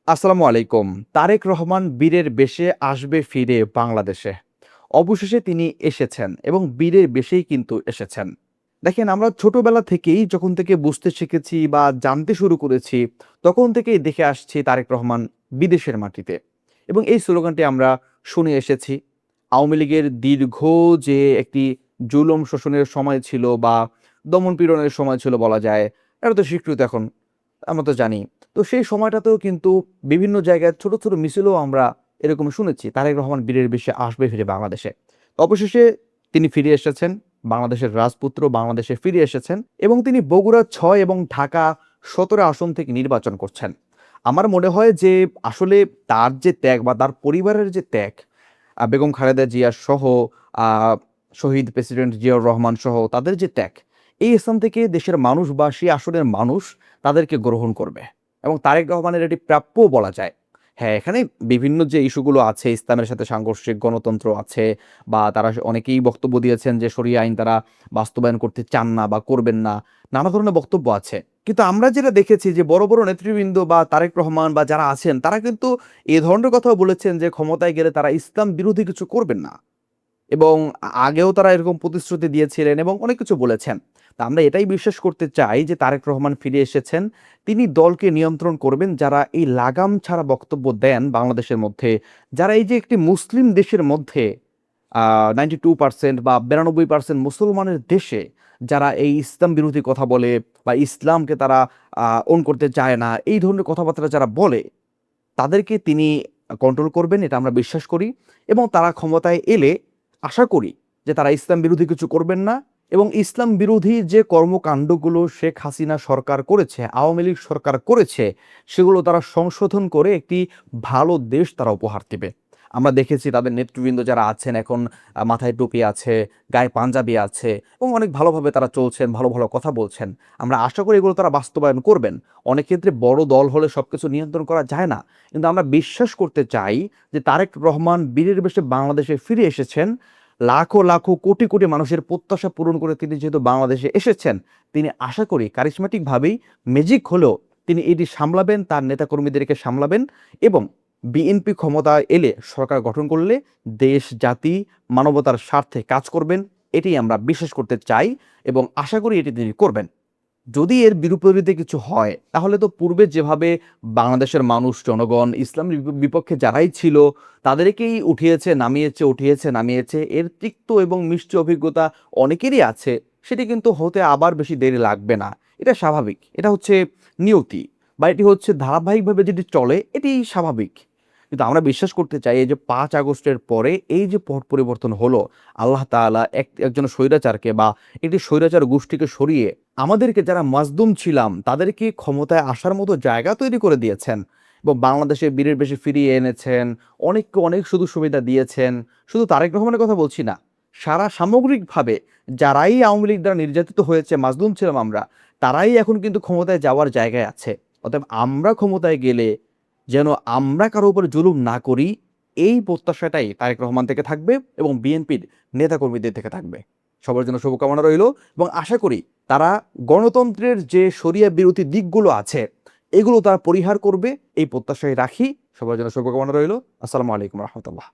আসসালামু আলাইকুম। তারেক রহমান বীরের বেশে আসবে ফিরে বাংলাদেশে। অবশেষে তিনি এসেছেন এবং বীরের বেশেই কিন্তু এসেছেন। দেখেন আমরা ছোটবেলা থেকেই যখন থেকে বুঝতে শিখেছি বা জানতে শুরু করেছি, তখন থেকেই দেখে আসছি তারেক রহমান বিদেশের মাটিতে। এবং এই স্লোগানটি আমরা শুনে এসেছি। আওয়ামী লীগের দীর্ঘ যে একটি জুলুম শোষণের সময় ছিল বা দমন-পীড়নের সময় ছিল বলা যায়, এটা তো স্বীকৃত এখন। আমরা তো জানি। তো সেই সময়টাতেও কিন্তু বিভিন্ন জায়গায় ছোট, ছোট মিছিলও আমরা এরকম শুনেছি। তারেক রহমান বীরের বেশে আসবে ফিরে বাংলাদেশে। অবশেষে তিনি ফিরে এসেছেন। বাংলাদেশের রাজপুত্র বাংলাদেশে ফিরে এসেছেন এবং তিনি বগুড়া ৬ এবং ঢাকা ১৭ আসন থেকে নির্বাচন করছেন। আমার মনে হয় যে আসলে তার যে ত্যাগ বা তার পরিবারের যে ত্যাগ, বেগম খালেদা জিয়া সহ আ শহীদ প্রেসিডেন্ট জিয়াউর রহমান সহ তাদের যে ত্যাগ, এই স্থান থেকে দেশের মানুষ বা সেই আসনের মানুষ তাদেরকে গ্রহণ করবে এবং তারেক রহমানের এটি প্রাপ্যও বলা যায়। হ্যাঁ, এখানে বিভিন্ন যে ইস্যুগুলো আছে, ইসলামের সাথে সাংঘর্ষিক গণতন্ত্র আছে বা তারা অনেকেই বক্তব্য দিয়েছেন যে শরিয়া আইন তারা বাস্তবায়ন করতে চান না বা করবেন না। নানা ধরনের বক্তব্য আছে। কিন্তু আমরা যেটা দেখেছি যে বড়, বড় নেতৃবৃন্দ বা তারেক রহমান বা যারা আছেন তারা কিন্তু এ ধরনের কথাও বলেছেন যে ক্ষমতায় গেলে তারা ইসলাম বিরোধী কিছু করবেন না। এবং আগেও তারা এরকম প্রতিশ্রুতি দিয়েছিলেন এবং অনেক কিছু বলেছেন। তা আমরা এটাই বিশ্বাস করতে চাই যে তারেক রহমান ফিরে এসেছেন। তিনি দলকে নিয়ন্ত্রণ করবেন যারা এই লাগাম ছাড়া বক্তব্য দেন বাংলাদেশের মধ্যে। যারা এই যে একটি মুসলিম দেশের মধ্যে 92% বা 92% মুসলমানের দেশে যারা এই ইসলাম বিরোধী কথা বলে বা ইসলামকে তারা ওন করতে চায় না, এই ধরনের কথাবার্তা যারা বলে তাদেরকে তিনি কন্ট্রোল করবেন এটা আমরা বিশ্বাস করি এবং তারা ক্ষমতায় এলে আশা করি যে তারা ইসলাম বিরোধী কিছু করবেন না এবং ইসলাম বিরোধী যে কর্মকাণ্ডগুলো শেখ হাসিনা সরকার করেছে, আওয়ামী লীগ সরকার করেছে, সেগুলো তারা সংশোধন করে একটি ভালো দেশ তারা উপহার দিবে। আমরা দেখেছি তাদের নেতৃবৃন্দ যারা আছেন এখন মাথায় টুপি আছে, গায়ে পাঞ্জাবি আছে এবং অনেক ভালোভাবে তারা চলছেন, ভালো, ভালো কথা বলছেন। আমরা আশা করি এগুলো তারা বাস্তবায়ন করবেন। অনেক ক্ষেত্রে বড় দল হলে সবকিছু নিয়ন্ত্রণ করা যায় না। কিন্তু আমরা বিশ্বাস করতে চাই যে তারেক রহমান বীরের বেশে বাংলাদেশে ফিরে এসেছেন। লাখো, লাখো কোটি, কোটি মানুষের প্রত্যাশা পূরণ করে তিনি যেহেতু বাংলাদেশে এসেছেন, তিনি আশা করি কারিশমাটিক ভাবেই ম্যাজিক হলেও তিনি এটি সামলাবেন, তার নেতাকর্মীদেরকে সামলাবেন এবং বিএনপি ক্ষমতায় এলে সরকার গঠন করলে দেশ, জাতি, মানবতার স্বার্থে কাজ করবেন। এটিই আমরা বিশ্বাস করতে চাই এবং আশা করি এটি তিনি করবেন। যদি এর বিপরীতে কিছু হয়, তাহলে তো পূর্বে যেভাবে বাংলাদেশের মানুষ, জনগণ ইসলামের বিপক্ষে যারাই ছিল, তাদেরকেই উঠিয়েছে, নামিয়েছে, উঠিয়েছে, নামিয়েছে। এর তিক্ত এবং মিষ্টি অভিজ্ঞতা অনেকেরই আছে। সেটি কিন্তু হতে আবার বেশি দেরি লাগবে না। এটা স্বাভাবিক। এটা হচ্ছে নিয়তি বা এটি হচ্ছে ধারাবাহিকভাবে যেটি চলে, এটি স্বাভাবিক। কিন্তু আমরা বিশ্বাস করতে চাই এই যে ৫ আগস্টের পরে এই যে পট পরিবর্তন হলো, আল্লাহ তাআলা একজন স্বৈরাচারকে বা একটি স্বৈরাচার গোষ্ঠীকে সরিয়ে আমাদেরকে যারা মাজলুম ছিলাম তাদেরকে ক্ষমতায় আসার মতো জায়গা তৈরি করে দিয়েছেন এবং বাংলাদেশে বীরের বেশে ফিরিয়ে এনেছেন। অনেককে অনেক সুযোগ সুবিধা দিয়েছেন। শুধু তারেক রহমানের কথা বলছি না। সারা সামগ্রিকভাবে যারাই আওয়ামী লীগ দ্বারা নির্যাতিত হয়েছে, মাজলুম ছিলাম আমরা, তারাই এখন কিন্তু ক্ষমতায় যাওয়ার জায়গায় আছে। অতএব আমরা ক্ষমতায় গেলে যেন আমরা কারো উপরে জুলুম না করি, এই প্রত্যাশাটাই তারেক রহমান থেকে থাকবে এবং বিএনপির নেতাকর্মীদের থেকে থাকবে। সবার জন্য শুভকামনা রইলো এবং আশা করি তারা গণতন্ত্রের যে শরিয়া বিরোধী দিকগুলো আছে, এগুলো তারা পরিহার করবে এই প্রত্যাশাই রাখি। সবার জন্য শুভকামনা রইলো। আসসালামু আলাইকুম রহমতুল্লাহ।